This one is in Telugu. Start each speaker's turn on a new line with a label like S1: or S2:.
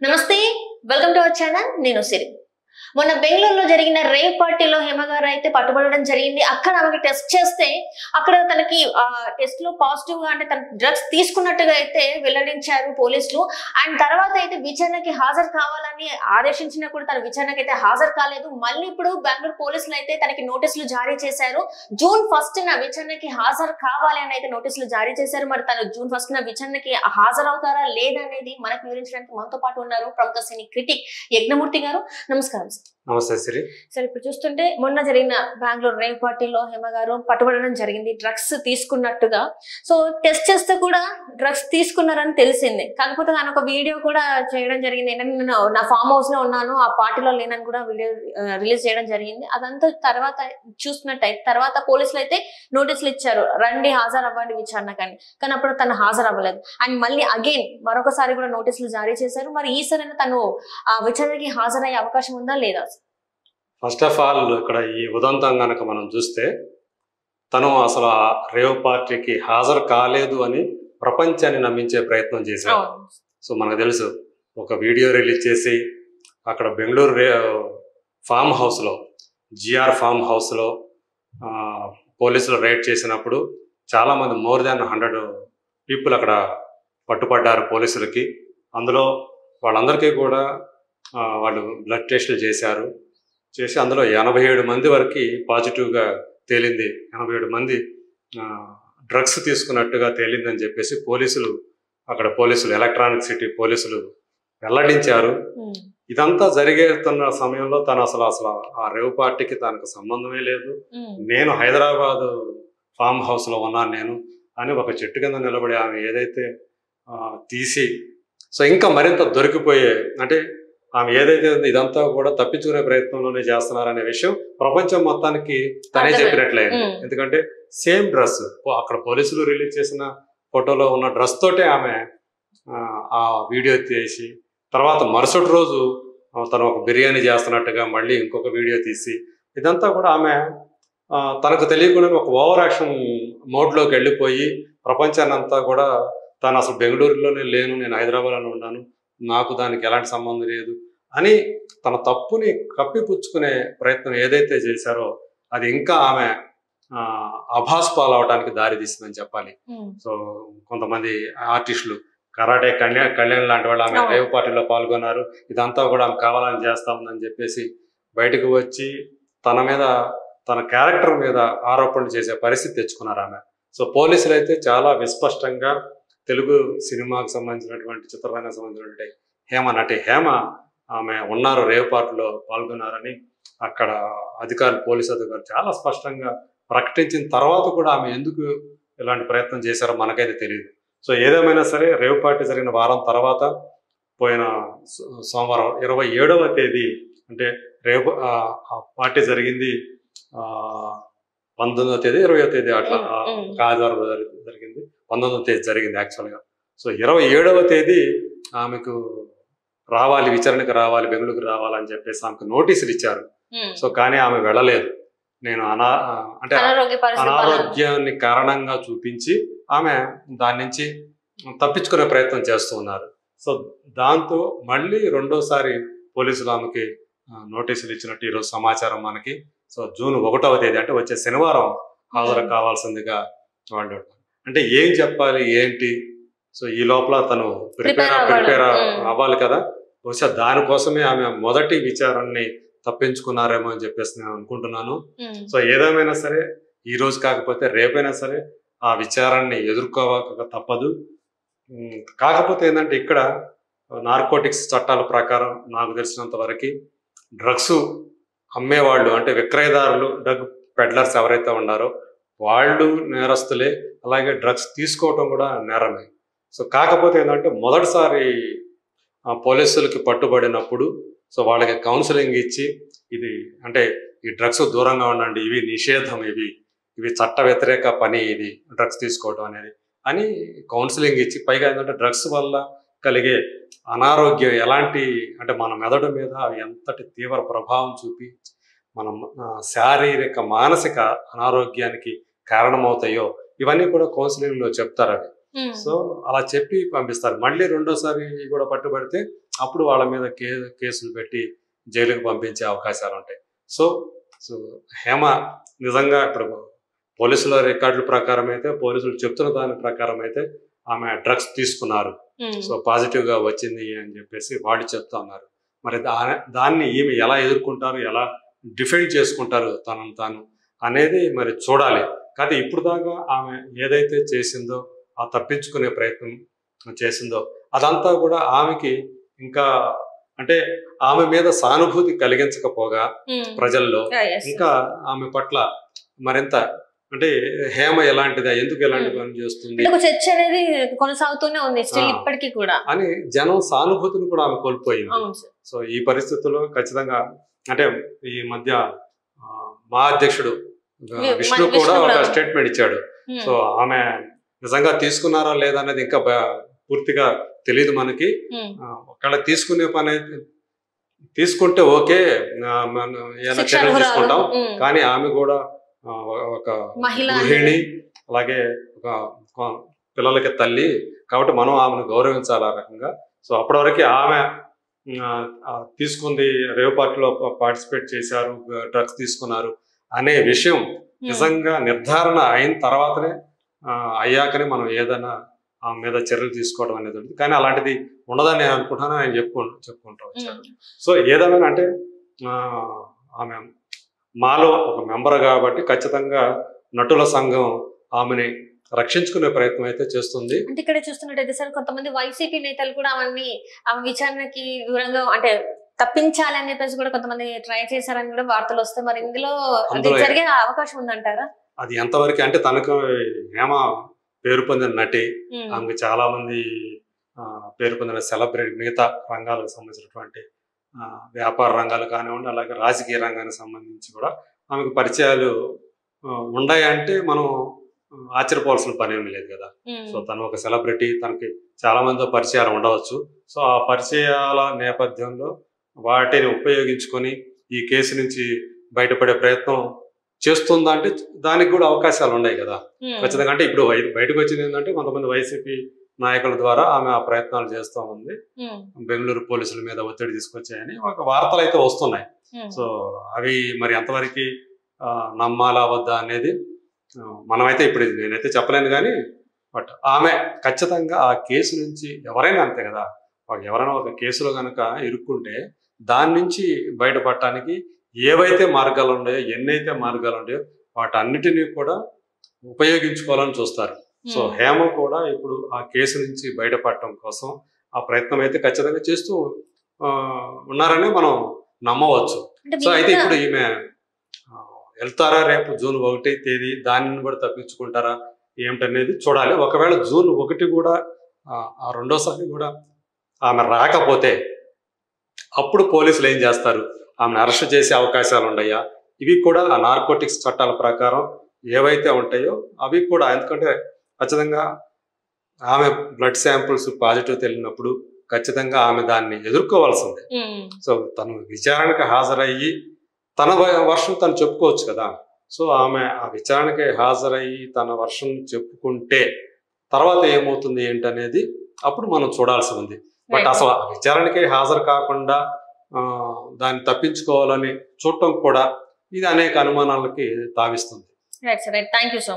S1: నమస్తే వెల్కమ్ టు అవర్ ఛానల్ నేను సిరి మొన్న బెంగళూరులో జరిగిన రేవ్ పార్టీలో హేమ గారు అయితే పట్టుబడడం జరిగింది. అక్కడ ఆమెకి టెస్ట్ చేస్తే అక్కడ తనకి టెస్ట్ లో పాజిటివ్ గా అంటే తన డ్రగ్స్ తీసుకున్నట్టుగా అయితే వెల్లడించారు పోలీసులు. అండ్ తర్వాత అయితే విచారణకి హాజరు కావాలని ఆదేశించినా కూడా తన విచారణకి అయితే హాజరు కాలేదు. మళ్ళీ ఇప్పుడు బెంగళూరు పోలీసులు అయితే తనకి నోటీసులు జారీ చేశారు. జూన్ 1న విచారణకి హాజరు కావాలి అని అయితే నోటీసులు జారీ చేశారు. మరి తను జూన్ 1న విచారణకి హాజరవుతారా లేదా అనేది మనకు వివరించడానికి మనతో పాటు ఉన్నారు ప్రముఖ సినీ క్రిటిక్ యజ్ఞమూర్తి గారు. నమస్కారం.
S2: నమస్తే సిరి.
S1: సరే, ఇప్పుడు చూస్తుంటే మొన్న జరిగిన బెంగళూరు రేవ్ పార్టీలో హేమ గారు పట్టుబడడం జరిగింది డ్రగ్స్ తీసుకున్నట్టుగా. సో టెస్ట్ చేస్తే కూడా డ్రగ్స్ తీసుకున్నారని తెలిసింది. కాకపోతే ఆయన ఒక వీడియో కూడా చేయడం జరిగింది. నేను నా ఫామ్ హౌస్ లో ఉన్నాను, ఆ పార్టీలో లేనని కూడా వీడియో రిలీజ్ చేయడం జరిగింది. అదంతా తర్వాత చూస్తున్నట్టయితే తర్వాత పోలీసులు అయితే నోటీసులు ఇచ్చారు, రండి హాజరు అవ్వండి విచారణ కానీ అప్పుడు తను హాజరు అవ్వలేదు. అండ్ మళ్ళీ అగైన్ మరొకసారి కూడా నోటీసులు జారీ చేశారు. మరి ఈసారి తను ఆ విచారణకి హాజరయ్యే అవకాశం ఉందా లేదా?
S2: ఫస్ట్ ఆఫ్ ఆల్ ఇక్కడ ఈ ఉదంతం కనుక మనం చూస్తే తను అసలు ఆ రేవ్ పార్టీకి హాజరు కాలేదు అని ప్రపంచాన్ని నమ్మించే ప్రయత్నం చేశారు. సో మనకు తెలుసు, ఒక వీడియో రిలీజ్ చేసి అక్కడ బెంగళూరు ఫామ్ హౌస్లో జిఆర్ ఫామ్ హౌస్లో పోలీసులు రైడ్ చేసినప్పుడు చాలామంది మోర్ దాన్ 100 పీపుల్ అక్కడ పట్టుపడ్డారు పోలీసులకి. అందులో వాళ్ళందరికీ కూడా వాళ్ళు బ్లడ్ టెస్టులు చేసి అందులో 87 మంది వరకు పాజిటివ్గా తేలింది. 87 మంది డ్రగ్స్ తీసుకున్నట్టుగా తేలిందని చెప్పేసి పోలీసులు ఎలక్ట్రానిక్ సిటీ పోలీసులు వెల్లడించారు. ఇదంతా జరిగేస్తున్న సమయంలో తను అసలు ఆ రేవ్ పార్టీకి తనకు సంబంధమే లేదు, నేను హైదరాబాద్ ఫామ్ హౌస్లో ఉన్నాను నేను అని ఒక చెట్టు కింద నిలబడి ఆమె ఏదైతే తీసి సో ఇంకా మరింత దొరికిపోయే అంటే ఆమె ఏదైతే ఇదంతా కూడా తప్పించుకునే ప్రయత్నంలోనే చేస్తున్నారనే విషయం ప్రపంచం మొత్తానికి తనే చెప్పినట్లయింది. ఎందుకంటే సేమ్ డ్రెస్ అక్కడ పోలీసులు రిలీజ్ చేసిన ఫోటోలో ఉన్న డ్రెస్ తోటే ఆమె ఆ వీడియో తీసి తర్వాత మరుసటి రోజు తను ఒక బిర్యానీ చేస్తున్నట్టుగా మళ్ళీ ఇంకొక వీడియో తీసి ఇదంతా కూడా ఆమె తనకు తెలియకుండా ఒక ఓవర్ యాక్షన్ మోడ్లోకి వెళ్ళిపోయి ప్రపంచాన్ని అంతా కూడా తను అసలు బెంగళూరులోనే లేను, నేను హైదరాబాద్లోనే ఉన్నాను, నాకు దానికి ఎలాంటి సంబంధం లేదు అని తన తప్పుని కప్పిపుచ్చుకునే ప్రయత్నం ఏదైతే చేశారో అది ఇంకా ఆమె అభాస్పాలవడానికి దారి తీసిందని చెప్పాలి. సో కొంతమంది ఆర్టిస్టులు కరాటే కళ్యాణ్ లాంటి వాళ్ళు ఆమె రేవ్ పార్టీలో పాల్గొన్నారు, ఇదంతా కూడా ఆమె కావాలని చేస్తా ఉందని చెప్పేసి బయటకు వచ్చి తన క్యారెక్టర్ మీద ఆరోపణలు చేసే పరిస్థితి తెచ్చుకున్నారు ఆమె. సో పోలీసులు అయితే చాలా విస్పష్టంగా తెలుగు సినిమాకు సంబంధించినటువంటి చిత్రరంగానికి సంబంధించినటువంటి నటి హేమ ఆమె ఉన్నారు, రేవ్ పార్టీలో పాల్గొన్నారని అక్కడ పోలీసు అధికారులు చాలా స్పష్టంగా ప్రకటించిన తర్వాత కూడా ఆమె ఎందుకు ఇలాంటి ప్రయత్నం చేశారో మనకైతే తెలియదు. సో ఏదేమైనా సరే రేవ్ పార్టీ జరిగిన వారం తర్వాత పోయిన సోమవారం 27వ తేదీ అంటే రేపు పార్టీ జరిగింది 19వ తేదీ 20వ తేదీ అట్లా ఆదివారం జరిగింది, 19వ తేదీ జరిగింది యాక్చువల్గా. సో 27వ తేదీ ఆమెకు విచారణకు రావాలి, బెంగళూరుకు రావాలని చెప్పేసి ఆమెకు నోటీసులు ఇచ్చారు. సో కానీ ఆమె వెళ్ళలేదు. నేను అనారోగ్యాన్ని కారణంగా చూపించి ఆమె దాని నుంచి తప్పించుకునే ప్రయత్నం చేస్తూ ఉన్నారు. సో దాంతో మళ్ళీ రెండోసారి పోలీసులు ఆమెకి నోటీసులు ఇచ్చినట్టు ఈరోజు సమాచారం మనకి. సో జూన్ 1వ తేదీ అంటే వచ్చే శనివారం హాజరు కావాల్సిందిగా వాళ్ళు అంటే ఏం చెప్పాలి ఏంటి. సో ఈ లోపల తను ప్రిపేర్ అవ్వాలి కదా. బహుశా దానికోసమే ఆమె మొదటి విచారణని తప్పించుకున్నారేమో అని చెప్పేసి నేను అనుకుంటున్నాను. సో ఏదేమైనా సరే ఈ రోజు కాకపోతే రేపైనా సరే ఆ విచారణని ఎదుర్కోవక తప్పదు. కాకపోతే ఏంటంటే ఇక్కడ నార్కోటిక్స్ చట్టాల ప్రకారం నాకు తెలిసినంత వరకు డ్రగ్స్ అమ్మేవాళ్ళు అంటే విక్రయదారులు, డ్రగ్ పెడ్లర్స్ ఎవరైతే ఉన్నారో వాళ్ళు నేరస్తులే, అలాగే డ్రగ్స్ తీసుకోవటం కూడా నేరమే. సో కాకపోతే ఏంటంటే మొదటిసారి పోలీసులకి పట్టుబడినప్పుడు సో వాళ్ళకి కౌన్సిలింగ్ ఇచ్చి ఇది అంటే ఈ డ్రగ్స్ దూరంగా ఉండండి, ఇవి నిషేధం, ఇవి చట్ట వ్యతిరేక పని, ఇది డ్రగ్స్ తీసుకోవడం అనేది అని కౌన్సిలింగ్ ఇచ్చి పైగా ఏంటంటే డ్రగ్స్ వల్ల కలిగే అనారోగ్యం ఎలాంటి అంటే మన మెదడు మీద ఎంతటి తీవ్ర ప్రభావం చూపి మనం శారీరక మానసిక అనారోగ్యానికి కారణమవుతాయో ఇవన్నీ కూడా కౌన్సిలింగ్ లో చెప్తారు అవి. సో అలా చెప్పి పంపిస్తారు. మళ్ళీ రెండోసారి కూడా పట్టుబడితే అప్పుడు వాళ్ళ మీద కేసులు పెట్టి జైలుకు పంపించే అవకాశాలు ఉంటాయి. సో సో హేమ నిజంగా ఇప్పుడు పోలీసుల రికార్డుల ప్రకారం అయితే, పోలీసులు చెప్తున్న దాని ప్రకారం అయితే ఆమె డ్రగ్స్ తీసుకున్నారు, సో పాజిటివ్ గా వచ్చింది అని చెప్పేసి వాళ్ళు చెప్తా ఉన్నారు. మరి దాన్ని ఈమె ఎలా ఎదుర్కొంటారు, ఎలా డిఫెండ్ చేసుకుంటారు తనను తాను అనేది మరి చూడాలి. కానీ ఇప్పుడు దాకా ఆమె ఏదైతే చేసిందో, ఆ తప్పించుకునే ప్రయత్నం చేసిందో అదంతా కూడా ఆమెకి ఇంకా అంటే ఆమె మీద సానుభూతి కలిగించకపోగా ప్రజల్లో ఇంకా ఆమె పట్ల మరింత అంటే హేమ ఎలాంటిదా, ఎందుకు ఎలాంటి పని చేస్తుంది
S1: చర్చ అనేది కొనసాగుతూనే ఉంది ఇప్పటికీ కూడా అని
S2: జనం సానుభూతిని కూడా ఆమె కోల్పోయింది. సో ఈ పరిస్థితుల్లో ఖచ్చితంగా అంటే ఈ మధ్య మా అధ్యక్షుడు విష్ణు కూడా ఒక స్టేట్మెంట్ ఇచ్చాడు. సో ఆమె నిజంగా తీసుకున్నారా లేదా అనేది ఇంకా పూర్తిగా తెలియదు మనకి. ఒకవేళ తీసుకునే పని తీసుకుంటే ఓకే, ఏదైనా చర్యలు తీసుకుంటాం. కానీ ఆమె కూడా ఒక గృహిణి, అలాగే ఒక పిల్లలకి తల్లి కాబట్టి మనం ఆమెను గౌరవించాలి ఆ రకంగా. సో అప్పటి వరకు ఆమె తీసుకుంది, రేవ్ పార్టీలో పార్టిసిపేట్ చేశారు, డ్రగ్స్ తీసుకున్నారు అనే విషయం నిజంగా నిర్ధారణ అయిన తర్వాతనే అయ్యాకనే మనం ఏదైనా ఆ మీద చర్యలు తీసుకోవడం అనేది ఉంటుంది. కానీ అలాంటిది ఉండదని నేను అనుకుంటాను, ఆయన చెప్పుకుంటూ వచ్చారు. సో ఏదేమైనా అంటే ఆమె మాలో ఒక మెంబర్ కాబట్టి ఖచ్చితంగా నటుల సంఘం ఆమెని రక్షించుకునే ప్రయత్నం అయితే చేస్తుంది.
S1: అంటే ఇక్కడ చూస్తున్నట్టయితే సార్ కొంతమంది వైసీపీ నేతలు కూడా ఆమె విచారణకి దూరంగా అంటే తప్పించాలి అని చెప్పేసి కూడా కొంతమంది ట్రై చేశారని కూడా వార్తలు వస్తాయి. మరి ఇందులో జరిగే అవకాశం ఉందంటారా?
S2: అది ఎంతవరకు అంటే తనకు హేమ పేరు పొందిన నటి, ఆమెకు చాలా మంది పేరు పొందిన సెలబ్రిటీ, మిగతా రంగాలకు సంబంధించినటువంటి వ్యాపార రంగాలు కానివ్వండి, అలాగే రాజకీయ రంగానికి సంబంధించి కూడా ఆమెకు పరిచయాలు ఉన్నాయంటే మనం ఆశ్చర్యపోవాల్సిన పని ఏమి లేదు కదా. సో తను ఒక సెలబ్రిటీ, తనకి చాలా మందితో పరిచయాలు ఉండవచ్చు. సో ఆ పరిచయాల నేపథ్యంలో వాటిని ఉపయోగించుకొని ఈ కేసు నుంచి బయటపడే ప్రయత్నం చేస్తుందా అంటే దానికి కూడా అవకాశాలు ఉన్నాయి కదా ఖచ్చితంగా. అంటే ఇప్పుడు బయటకు వచ్చింది ఏంటంటే కొంతమంది వైసీపీ నాయకుల ద్వారా ఆమె ఆ ప్రయత్నాలు చేస్తూ ఉంది, బెంగళూరు పోలీసుల మీద ఒత్తిడి తీసుకొచ్చాయని ఒక వార్తలు అయితే వస్తున్నాయి. సో అవి మరి ఎంతవరకు నమ్మాలా వద్దా అనేది మనమైతే ఇప్పుడు నేనైతే చెప్పలేను. కానీ బట్ ఆమె ఖచ్చితంగా ఆ కేసు నుంచి ఎవరైనా అంతే కదా, ఎవరైనా ఒక కేసులో కనుక ఇరుక్కుంటే దాని నుంచి బయటపడటానికి ఏవైతే మార్గాలు ఉన్నాయో, ఎన్నైతే మార్గాలు ఉన్నాయో వాటన్నిటినీ కూడా ఉపయోగించుకోవాలని చూస్తారు. సో హేమ కూడా ఇప్పుడు ఆ కేసు నుంచి బయటపడటం కోసం ఆ ప్రయత్నం అయితే ఖచ్చితంగా చేస్తూ ఉన్నారని మనం నమ్మవచ్చు. సో అయితే ఇప్పుడు ఈమె వెళ్తారా రేపు జూన్ 1వ తేదీ, దానిని కూడా తప్పించుకుంటారా ఏమిటనేది చూడాలి. ఒకవేళ జూన్ 1 కూడా ఆ రెండోసారి కూడా ఆమె రాకపోతే అప్పుడు పోలీసులు ఏం చేస్తారు, ఆమెను అరెస్ట్ చేసే అవకాశాలు ఉన్నాయా? ఇవి కూడా ఆ నార్కోటిక్స్ చట్టాల ప్రకారం ఏవైతే ఉంటాయో అవి కూడా, ఎందుకంటే ఖచ్చితంగా ఆమె బ్లడ్ శాంపుల్స్ పాజిటివ్ తెలియనప్పుడు ఖచ్చితంగా ఆమె దాన్ని ఎదుర్కోవాల్సిందే. సో తను విచారణకు హాజరయ్యి తన వర్షం తను చెప్పుకోవచ్చు కదా. సో ఆమె ఆ విచారణకి హాజరయ్యి తన వర్షం చెప్పుకుంటే తర్వాత ఏమవుతుంది ఏంటనేది అప్పుడు మనం చూడాల్సి ఉంది. బట్ అసలు విచారణకి హాజరు కాకుండా దాన్ని తప్పించుకోవాలని చూడటం కూడా ఇది అనేక అనుమానాలకి తావిస్తుంది.
S1: Right sir, thank you so much.